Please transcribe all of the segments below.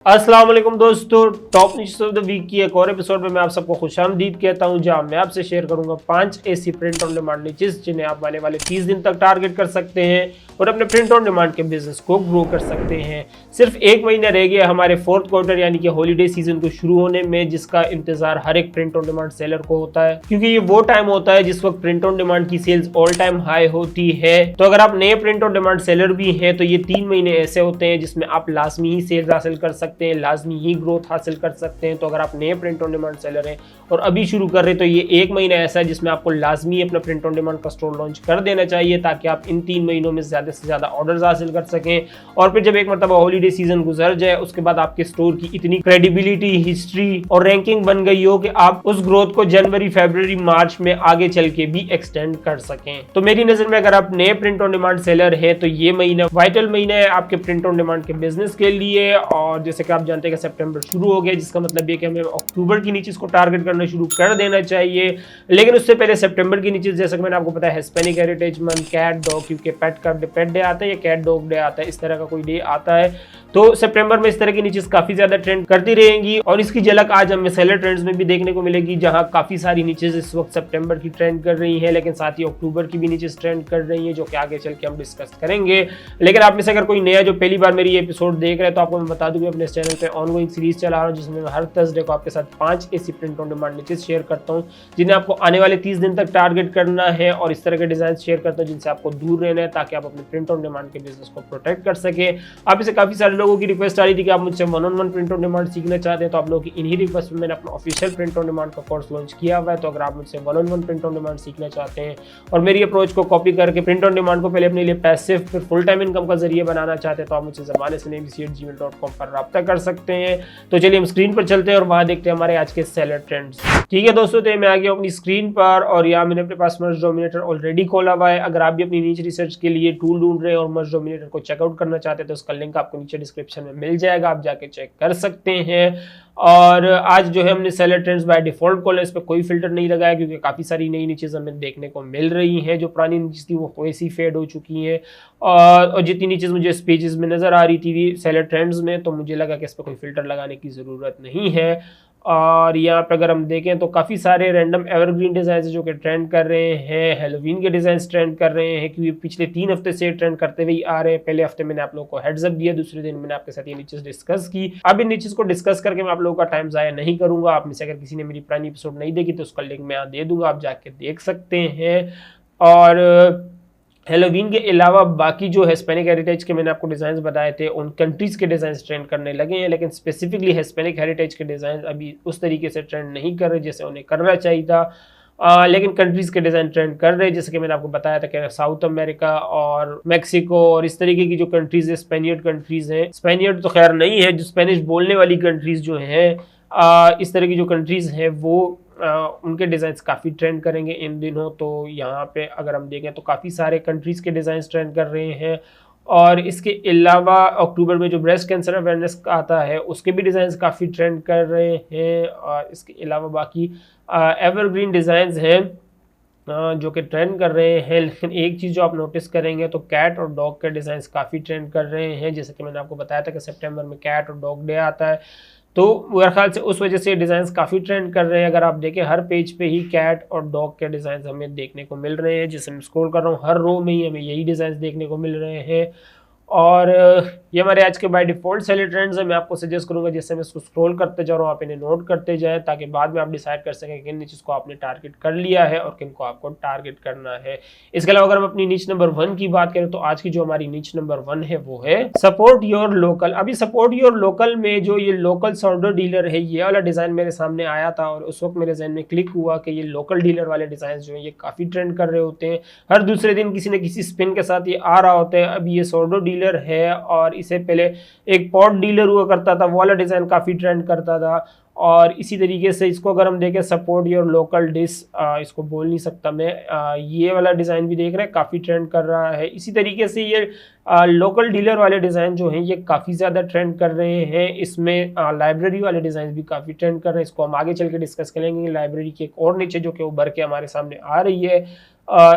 अस्सलाम वालेकुम दोस्तों, top news of the week की एक और एपिसोड में मैं आप सबको खुशामदीद कहता हूं, जहां मैं आपसे शेयर करूंगा 5 ऐसी प्रिंट ऑन डिमांड नीचेस जिन्हें आप आने वाले 30 दिन तक टारगेट कर सकते हैं और अपने प्रिंट ऑन डिमांड के बिजनेस को ग्रो कर सकते हैं। सिर्फ एक महीना रह गया हमारे फोर्थ क्वार्टर यानी कि हॉलीडे सीजन को शुरू होने में, जिसका इंतजार हर एक प्रिंट ऑन डिमांड सेलर को होता है, क्योंकि ये वो टाइम होता है जिस वक्त प्रिंट ऑन डिमांड की सेल्स ऑल टाइम हाई होती है। तो अगर आप नए प्रिंट ऑन डिमांड सेलर भी हैं तो ये 3 महीने ऐसे होते हैं जिसमें आप लाजमी ही सेल्स हासिल कर सकते हैं, लाजमी ही ग्रोथ हासिल कर सकते हैं। तो अगर आप नए प्रिंट ऑन डिमांड सेलर हैं और अभी शुरू कर रहे हैं तो ये एक महीना ऐसा है जिसमें आपको लाजमी अपना प्रिंट ऑन डिमांड का स्टोर लॉन्च कर देना चाहिए, ताकि आप इन 3 महीनों में ज्यादा से ज्यादा ऑर्डर्स हासिल कर सकें। और फिर जब एक मरतबा हॉलीडे सीजन गुजर जाए उसके बाद आपके स्टोर की इतनी क्रेडिबिलिटी, हिस्ट्री और रैंकिंग बन गई हो कि आप उस ग्रोथ को जनवरी, फरवरी, मार्च में आगे चल के भी एक्सटेंड कर सकें। तो मेरी नजर में अगर आप नए प्रिंट ऑन डिमांड सेलर हैं तो ये महीना वाइटल महीना है आपके प्रिंट ऑन डिमांड के बिजनेस के लिए। और जैसे कि आप जानते हैं कि सितंबर शुरू हो गया, जिसका मतलब ये कि हमें अक्टूबर की नीचे इसको टारगेट करना शुरू कर देना चाहिए। लेकिन उससे पहले सितंबर की नीचे, जैसा कि मैंने आपको बताया, Hispanic heritage month, cat dog, क्योंकि पेट डे आता है या कैट डॉग डे आता है, इस तरह का कोई डे आता है, तो सितंबर में इस तरह की नीचेस काफी ज्यादा ट्रेंड करती रहेंगी। और इसकी झलक आज हमें सेलर ट्रेंड्स में भी देखने को मिलेगी, जहां काफी सारी नीचेस इस वक्त सितंबर की ट्रेंड कर रही है, लेकिन साथ ही अक्टूबर की भी नीचेस ट्रेंड कर रही है, जो कि आगे चल के हम डिस्कस करेंगे। लेकिन आप में से अगर कोई नया जो पहली बार मेरी एपिसोड देख रहे हैं तो आपको मैं बता दूं कि अपने इस चैनल पे ऑनगोइंग सीरीज चला रहा हूं, जिसमें मैं हर थर्सडे को आपके साथ 5 ऐसी print on demand niches share करता हूं जिन्हें आपको आने वाले 30 दिन तक टारगेट करना है, और इस तरह के डिजाइन शेयर करता हूं जिनसे आपको दूर रहना है, ताकि आप अपने प्रिंट ऑन डिमांड के बिजनेस को प्रोटेक्ट कर सके। आप इसे काफी सारे लोगों की रिक्वेस्ट आ रही थी कि आप मुझसे one on one print on demand सीखना चाहते हैं, तो आप लोगों की इन्हीं रिक्वेस्ट में मैंने अपना ऑफिशियल प्रिंट ऑन डिमांड का कोर्स लॉन्च किया हुआ है। तो अगर आप मुझसे one on one print on demand सीखना चाहते हैं और मेरी अप्रोच को कॉपी करके प्रिंट ऑन डिमांड को पहले अपने लिए पैसिव फिर फुल टाइम इनकम का जरिए बनाना चाहते हैं, तो आप मुझसे ज़बान-ए-सुन@gmail.com पर रब्ता कर सकते हैं। तो चलिए हम स्क्रीन पर चलते हैं और वहां देखते हैं हमारे आज के सेलर ट्रेंड्स। ठीक है दोस्तों, तो मैं आ गया अपनी स्क्रीन पर और यहाँ मैंने अपने पास मर्ज डोमिनेटर ऑलरेडी खोला हुआ है। अगर आप भी अपनी नीच रिसर्च के लिए टूल ढूंढ रहे हैं और मर्ज डोमिनेटर को चेकआउट करना चाहते हैं तो उसका लिंक आपको नीचे डिस्क्रिप्शन में मिल जाएगा, आप जाके चेक कर सकते हैं। और आज जो है हमने सेलर ट्रेंड्स बाय डिफॉल्ट खोला, इस पर कोई फिल्टर नहीं लगाया, क्योंकि काफ़ी सारी नई नई चीज़ें हमें देखने को मिल रही हैं। जो पुरानी चीज़ थी वो वैसी फेड हो चुकी हैं, और जितनी चीज़ मुझे इस पेजेस में नज़र आ रही थी सेलर ट्रेंड्स में, तो मुझे लगा कि इस पर कोई फिल्टर लगाने की ज़रूरत नहीं है। और यहाँ पे अगर हम देखें तो काफ़ी सारे रैंडम एवरग्रीन डिज़ाइन जो कि ट्रेंड कर रहे हैं, हेलोवीन के डिज़ाइन ट्रेंड कर रहे हैं, क्योंकि पिछले 3 हफ्ते से ट्रेंड करते हुए आ रहे हैं। पहले हफ्ते मैंने आप लोगों को हेड्स अप दिया, दूसरे दिन मैंने आपके साथ ये नीचेस डिस्कस की। अब इन नीचेस को डिस्कस करके मैं आप लोगों का टाइम ज़ाया नहीं करूँगा। आप में से अगर किसी ने मेरी पुरानी एपिसोड नहीं देखी तो उसका लिंक मैं यहाँ दे दूँगा, आप जाके देख सकते हैं। और हेलोवीन के अलावा बाकी जो हिस्पैनिक हेरिटेज के मैंने आपको डिज़ाइंस बताए थे, उन कंट्रीज़ के डिज़ाइंस ट्रेंड करने लगे हैं, लेकिन स्पेसिफिकली हिस्पैनिक हेरिटेज के डिज़ाइन अभी उस तरीके से ट्रेंड नहीं कर रहे जैसे उन्हें करना चाहिए था। लेकिन कंट्रीज़ के डिज़ाइन ट्रेंड कर रहे हैं, जैसे कि मैंने आपको बताया था कि साउथ अमेरिका और मैक्सिको और इस तरीके की जो कंट्रीज़ है, स्पेनियर्ड कंट्रीज़ हैं, स्पेनियर्ड तो खैर नहीं है, जो स्पेनिश बोलने वाली कंट्रीज़ जो हैं, इस तरह की जो कंट्रीज़ हैं वो उनके डिज़ाइंस काफ़ी ट्रेंड करेंगे इन दिनों। तो यहाँ पे अगर हम देखें तो काफ़ी सारे कंट्रीज़ के डिज़ाइंस ट्रेंड कर रहे हैं। और इसके अलावा अक्टूबर में जो ब्रेस्ट कैंसर अवेयरनेस आता है उसके भी डिज़ाइंस काफ़ी ट्रेंड कर रहे हैं। और इसके अलावा बाकी एवरग्रीन डिज़ाइंस हैं जो कि ट्रेंड कर रहे हैं। लेकिन एक चीज़ जो आप नोटिस करेंगे तो कैट और डॉग के डिज़ाइंस काफ़ी ट्रेंड कर रहे हैं, जैसे कि मैंने आपको बताया था कि सितंबर में कैट और डॉग डे आता है, तो मेरे ख्याल से उस वजह से डिज़ाइंस काफ़ी ट्रेंड कर रहे हैं। अगर आप देखें हर पेज पे ही कैट और डॉग के डिज़ाइंस हमें देखने को मिल रहे हैं, जिसे मैं स्क्रॉल कर रहा हूँ हर रो में ही हमें यही डिज़ाइंस देखने को मिल रहे हैं। और ये हमारे आज के बाय डिफ़ॉल्ट सेलर ट्रेंड्स है। मैं आपको सजेस्ट करूंगा जैसे मैं इसको स्क्रॉल करते जा रहा हूँ आप इन्हें नोट करते जाएं, ताकि बाद में आप डिसाइड कर सकें किन नीच को आपने टारगेट कर लिया है और किन को आपको टारगेट करना है। इसके अलावा अगर हम अपनी नीच नंबर 1 की बात करें तो आज की जो हमारी नीच नंबर 1 है वो है सपोर्ट योर लोकल। अभी सपोर्ट योर लोकल में जो ये लोकल सॉर्डर डीलर है, ये वाला डिज़ाइन मेरे सामने आया था और उस वक्त मेरे जहन में क्लिक हुआ कि ये लोकल डीलर वाले डिज़ाइन जो है ये काफ़ी ट्रेंड कर रहे होते हैं। हर दूसरे दिन किसी न किसी स्पिन के साथ ये आ रहा होता है। अब ये सॉर्डर डीलर है और इससे पहले एक पॉट डीलर हुआ करता था, वो वाला डिज़ाइन काफ़ी ट्रेंड करता था। और इसी तरीके से इसको अगर हम देखें सपोर्ट योर लोकल डिश, इसको बोल नहीं सकता मैं, ये वाला डिज़ाइन भी देख रहे हैं काफ़ी ट्रेंड कर रहा है। इसी तरीके से ये लोकल डीलर वाले डिज़ाइन जो हैं ये काफ़ी ज़्यादा ट्रेंड कर रहे हैं। इसमें लाइब्रेरी वाले डिज़ाइन भी काफ़ी ट्रेंड कर रहे हैं। इसको हम आगे चल के डिस्कस करेंगे। लाइब्रेरी की एक और नीचे जो कि उभर के हमारे सामने आ रही है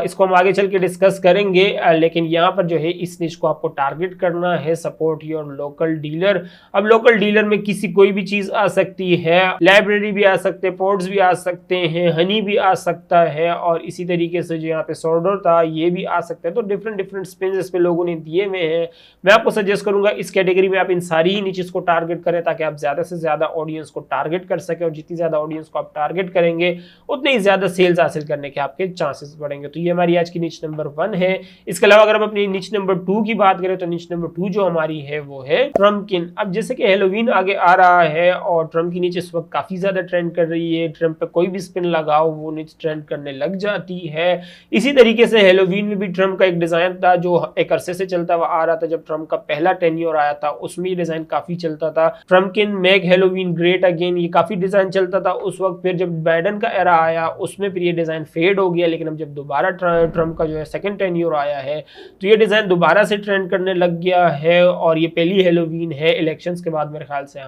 इसको हम आगे चल के डिस्कस करेंगे, लेकिन यहाँ पर जो है इस निश को आपको टारगेट करना है, सपोर्ट योर लोकल डीलर। अब लोकल डीलर में किसी कोई भी चीज आ सकती है, लाइब्रेरी भी आ सकते हैं, पोर्ट्स भी आ सकते हैं, हनी भी आ सकता है, और इसी तरीके से जो यहाँ पे सोर्डर था ये भी आ सकता है। तो डिफरेंट डिफरेंट स्पिन्स इस पे लोगों ने दिए हुए हैं। मैं आपको सजेस्ट करूंगा इस कैटेगरी में आप इन सारी ही नीचेस को टारगेट करें, ताकि आप ज्यादा से ज्यादा ऑडियंस को टारगेट कर सके, और जितनी ज्यादा ऑडियंस को आप टारगेट करेंगे उतने ही ज्यादा सेल्स हासिल करने के आपके चांसेस बढ़ेंगे। तो ये हमारी आज की निच नंबर 1 है। इसके अलावा अगर हम अपनी निच नंबर 2 की बात करें तो निच नंबर 2 जो हमारी है वो है ट्रम्पकिन। अब जैसे कि हैलोवीन आगे आ रहा है और ट्रम्प की निच इस वक्त काफी ज्यादा ट्रेंड कर रही है, ट्रम्प पे कोई भी स्पिन लगाओ वो निच ट्रेंड करने लग जाती है। इसी तरीके से हैलोवीन में भी ट्रम्प का एक डिजाइन था जो एक अरसे से चलता हुआ आ रहा था। जब ट्रम्प का पहला टेन्योर आया था उसमें ये डिजाइन काफी चलता था, Trumpkin make Halloween great again, ये काफी डिजाइन चलता था उस वक्त। फिर जब बाइडेन का एरा आया उसमें फिर ये डिजाइन फेड हो गया, लेकिन अब जब दोबारा ट्रम्प का जो है सेकंड टेन्योर आया है तो ये डिजाइन दोबारा से ट्रेंड करने लग गया है। और ये पहली हैलोवीन है इलेक्शंस के बाद, मेरे ख्याल से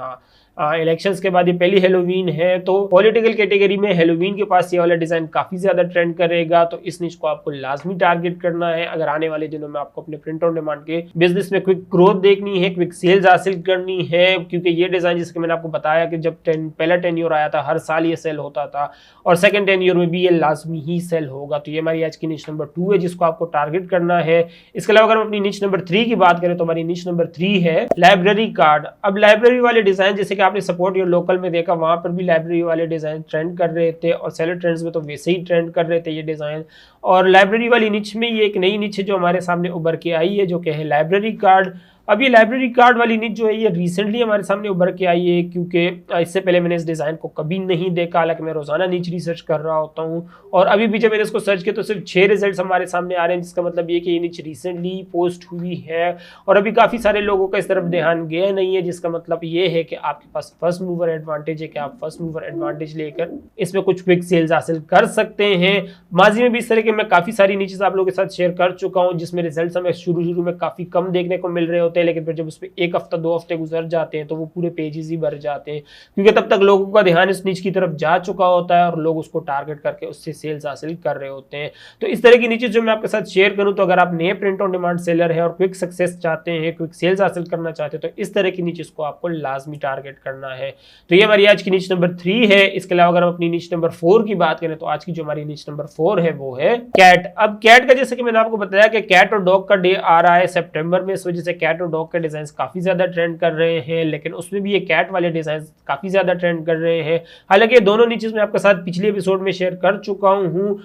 हाँ इलेक्शंस के बाद ये पहली हैलोवीन है। तो पॉलिटिकल कैटेगरी में हैलोवीन के पास ये वाला डिजाइन काफी ज्यादा ट्रेंड करेगा, तो इस निच को आपको लाजमी टारगेट करना है अगर आने वाले दिनों में आपको अपने प्रिंट ऑन डिमांड के बिजनेस में क्विक ग्रोथ देखनी है, क्विक सेल्स हासिल करनी है। क्योंकि ये डिजाइन जिसके मैंने आपको बताया कि जब पहला टेन्योर आया था हर साल ये सेल होता था, और सेकंड टेन्योर में भी ये लाजमी ही सेल होगा। तो ये हमारी आज की निच नंबर 2 है जिसको आपको टारगेट करना है। इसके अलावा अगर हम अपनी निच नंबर 3 की बात करें तो हमारी निच नंबर 3 है लाइब्रेरी कार्ड। अब लाइब्रेरी वाले डिजाइन जैसे कि आपने सपोर्ट योर लोकल में देखा, वहां पर भी लाइब्रेरी वाले डिजाइन ट्रेंड कर रहे थे, और सेलर ट्रेंड्स में तो वैसे ही ट्रेंड कर रहे थे ये डिजाइन। और लाइब्रेरी वाली निच में ये एक नई निच है जो हमारे सामने उभर के आई है, जो कि है लाइब्रेरी कार्ड। अब ये लाइब्रेरी कार्ड वाली निच जो है ये रिसेंटली हमारे सामने उभर के आई है, क्योंकि इससे पहले मैंने इस डिज़ाइन को कभी नहीं देखा, हालांकि मैं रोजाना निच रिसर्च कर रहा होता हूँ। और अभी भी जब मैंने इसको सर्च किया तो सिर्फ 6 रिजल्ट्स हमारे सामने आ रहे हैं, जिसका मतलब ये कि ये निच रिसेंटली पोस्ट हुई है, और अभी काफ़ी सारे लोगों का इस तरफ ध्यान गया नहीं है, जिसका मतलब ये है कि आपके पास फर्स्ट मूवर एडवांटेज है कि आप फर्स्ट मूवर एडवांटेज लेकर इसमें कुछ क्विक सेल्स हासिल कर सकते हैं। माजी में भी इस तरह के मैं काफ़ी सारी नीचेस आप लोगों के साथ शेयर कर चुका हूँ, जिसमें रिजल्ट हमें शुरू में काफ़ी कम देखने को मिल रहे होते हैं, लेकिन फिर जब उस पर 1 हफ्ता 2 हफ्ते गुजर जाते हैं तो वो पूरे पेजेस ही भर जाते हैं, क्योंकि तब तक लोगों का ध्यान इस नीच की तरफ जा चुका होता है और लोग उसको टारगेट करके उससे सेल्स हासिल कर रहे होते हैं। तो इस तरह की नीचेस जो मैं आपके साथ शेयर करूं, तो अगर आप नए प्रिंट ऑन डिमांड सेलर है और क्विक सक्सेस चाहते हैं, क्विक सेल्स हासिल करना चाहते हैं, तो इस तरह की नीचेस को आपको लाजमी टारगेट करना है। तो ये हमारी आज की नीच नंबर 3 है। इसके अलावा अगर हम अपनी नीच नंबर 4 की बात करें तो आज की जो हमारी नीच नंबर 4 है वो है कैट। अब कैट का जैसे कि मैंने आपको बताया कि कैट और डॉग का डे आ रहा है सितंबर में, इस वजह से कैट और डॉग के डिजाइन काफी ज्यादा ट्रेंड कर रहे हैं, लेकिन उसमें भी ये कैट वाले डिजाइन काफी ज्यादा ट्रेंड कर रहे हैं। हालांकि दोनों नीचेस मैं आपके साथ पिछले एपिसोड में शेयर कर चुका हूं,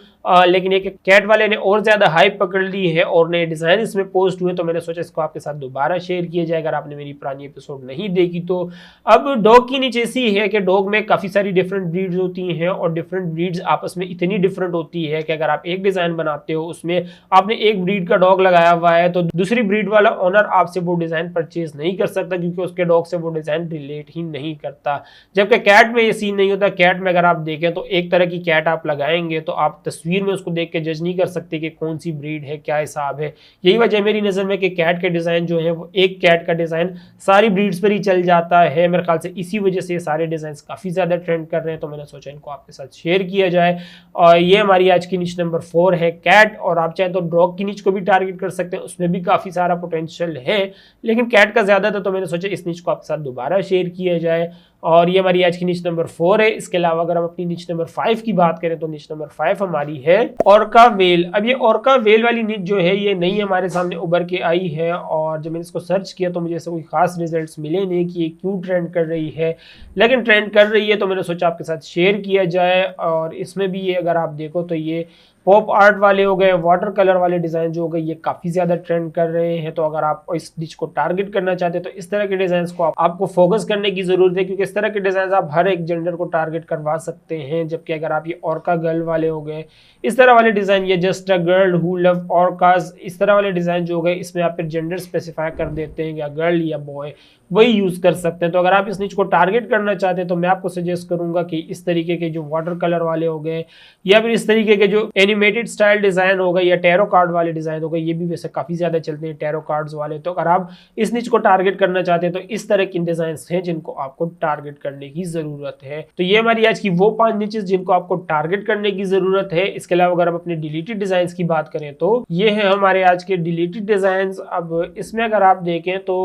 लेकिन एक कैट वाले ने और ज्यादा हाइप पकड़ ली है और नए डिजाइन इसमें पोस्ट हुए, तो मैंने सोचा इसको आपके साथ दोबारा शेयर किया जाए अगर आपने मेरी पुरानी एपिसोड नहीं देखी तो। अब डॉग की नीचे ऐसी है कि डॉग में काफी सारी डिफरेंट ब्रीड्स होती हैं, और डिफरेंट ब्रीड्स आपस में इतनी डिफरेंट होती है कि अगर आप एक डिजाइन बनाते हो उसमें आपने एक ब्रीड का डॉग लगाया हुआ है, तो दूसरी ब्रीड वाला ओनर आपसे वो डिजाइन परचेज नहीं कर सकता, क्योंकि उसके डॉग से वो डिजाइन रिलेट ही नहीं करता। जबकि कैट में ये सीन नहीं होता। कैट में अगर आप देखें तो एक तरह की कैट आप लगाएंगे तो आप तस्वीर में उसको देख के जज नहीं कर सकते कि कौन सी ब्रीड है, क्या हिसाब है। यही वजह मेरी नजर में कि कैट के डिजाइन जो है वो एक कैट का डिजाइन सारी ब्रीड्स पर ही चल जाता है। मेरे ख्याल से इसी वजह से सारे डिजाइन काफी ज्यादा ट्रेंड कर रहे हैं, तो मैंने सोचा इनको आपके साथ शेयर किया जाए। और ये हमारी आज की निच नंबर 4 है कैट। और आप चाहे तो डॉग की निच को भी टारगेट कर सकते हैं, उसमें भी काफी सारा पोटेंशियल है, लेकिन कैट का ज्यादा था, तो मैंने सोचा इस निच को आपके साथ दोबारा शेयर किया जाए। और ये हमारी आज की निच नंबर 4 है। इसके अलावा अगर हम अपनी निच नंबर 5 की बात करें तो निच नंबर 5 हमारी है ऑर्का वेल। अब ये ऑर्का वेल वाली निच जो है ये नई हमारे सामने उभर के आई है, और जब मैंने इसको सर्च किया तो मुझे ऐसे कोई खास रिजल्ट्स मिले नहीं कि ये क्यों ट्रेंड कर रही है, लेकिन ट्रेंड कर रही है तो मैंने सोचा आपके साथ शेयर किया जाए। और इसमें भी ये अगर आप देखो तो ये पॉप आर्ट वाले हो गए, वाटर कलर वाले डिजाइन जो हो गए, ये काफी ज्यादा ट्रेंड कर रहे हैं। तो अगर आप इस डिश को टारगेट करना चाहते हैं तो इस तरह के डिजाइन को आपको फोकस करने की जरूरत है, क्योंकि इस तरह के डिजाइन आप हर एक जेंडर को टारगेट करवा सकते हैं। जबकि अगर आप ये ऑर्का गर्ल वाले हो गए, इस तरह वाले डिजाइन, ये just a girl who love orcas, इस तरह वाले डिजाइन जो हो गए, इसमें आप फिर जेंडर स्पेसिफाई कर देते हैं या गर्ल या बॉय, वही यूज़ कर सकते हैं। तो अगर आप इस निच को टारगेट करना चाहते हैं तो मैं आपको सजेस्ट करूंगा कि इस तरीके के जो वाटर कलर वाले हो गए या फिर इस तरीके के जो एनिमेटेड स्टाइल डिज़ाइन हो गए या टैरो कार्ड वाले डिज़ाइन हो गए, ये भी वैसे काफ़ी ज़्यादा चलते हैं टैरो कार्ड्स वाले। तो अगर आप इस निच को टारगेट करना चाहते हैं तो इस तरह के डिज़ाइन हैं जिनको आपको टारगेट करने की ज़रूरत है। तो ये हमारी आज की वो 5 निचेस जिनको आपको टारगेट करने की ज़रूरत है। इसके अलावा अगर हम अपने डिलीटेड डिज़ाइन की बात करें तो ये है हमारे आज के डिलीटेड डिज़ाइन। अब इसमें अगर आप देखें तो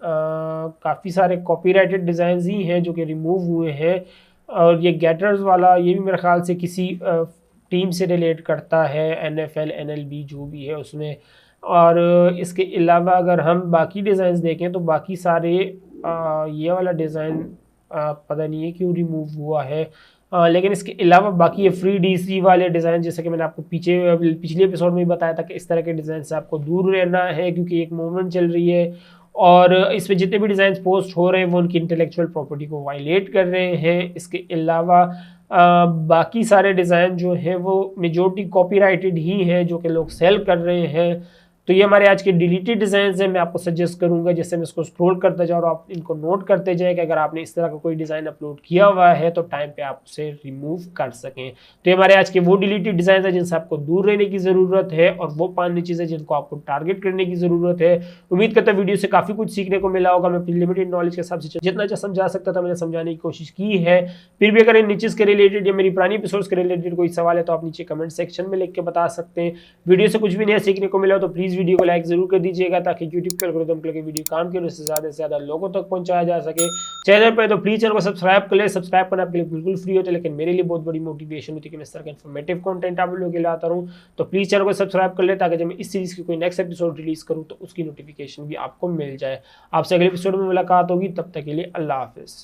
काफ़ी सारे कॉपीराइटेड डिज़ाइन ही हैं जो कि रिमूव हुए हैं। और ये गेटर्स वाला ये भी मेरे ख्याल से किसी टीम से रिलेट करता है, NFL NLB जो भी है उसमें। और इसके अलावा अगर हम बाकी डिज़ाइन देखें तो बाकी सारे ये वाला डिज़ाइन पता नहीं है क्यों रिमूव हुआ है। लेकिन इसके अलावा बाकी ये फ्री DC वाले डिज़ाइन, जैसे कि मैंने आपको पिछले एपिसोड में भी बताया था कि इस तरह के डिज़ाइन से आपको दूर रहना है क्योंकि एक मूवमेंट चल रही है और इसमें जितने भी डिज़ाइन पोस्ट हो रहे हैं वो उनकी इंटेलेक्चुअल प्रॉपर्टी को वायलेट कर रहे हैं। इसके अलावा बाकी सारे डिज़ाइन जो हैं वो मेजॉरिटी कॉपीराइटेड ही हैं जो कि लोग सेल कर रहे हैं। तो ये हमारे आज के डिलीटेड डिज़ाइन हैं। मैं आपको सजेस्ट करूंगा जैसे मैं इसको स्क्रॉल करते जाऊँ और आप इनको नोट करते जाए कि अगर आपने इस तरह का कोई डिज़ाइन अपलोड किया हुआ है तो टाइम पे आप उसे रिमूव कर सकें। तो ये हमारे आज के वो डिलीटेड डिज़ाइन है जिनसे आपको दूर रहने की ज़रूरत है और वो 5 चीज़ें जिनको आपको टारगेट करने की ज़रूरत है। उम्मीद करता हूँ वीडियो से काफ़ी कुछ सीखने को मिला होगा। मैं अपनी लिमिटेड नॉलेज के हिसाब से जितना समझा सकता था मैंने समझाने की कोशिश की है। फिर भी अगर इन नीचेस के रिलेटेड या मेरी पुरानी एपिसोड्स के रिलेटेड कोई सवाल है तो आप नीचे कमेंट सेक्शन में लिख के बता सकते हैं। वीडियो से कुछ भी नया सीखने को मिला तो प्लीज़ वीडियो को लाइक जरूर कर दीजिएगा ताकि यूट्यूब के एल्गोरिथम के लिए वीडियो काम की उससे ज़्यादा से ज़्यादा लोगों तक पहुंचाया जा सके। चैनल पर तो प्लीज़ चैनल को सब्सक्राइब कर ले। सब्सक्राइब करना आपके लिए बिल्कुल फ्री होता है लेकिन मेरे लिए बहुत बड़ी मोटिवेशन होती है कि मैं इस तरह का इन्फॉर्मेटिव कंटेंट आप लोगों के लिए लाता रहूँ। तो प्लीज़ चैनल को सब्सक्राइब कर ले ताकि जब मैं इस सीरीज़ की कोई नेक्स्ट एपिसोड रिलीज़ करूँ तो उसकी नोटिफिकेशन भी आपको मिल जाए। आपसे अगले एपिसोड में मुलाकात होगी, तब तक के लिए अल्लाह हाफिज़।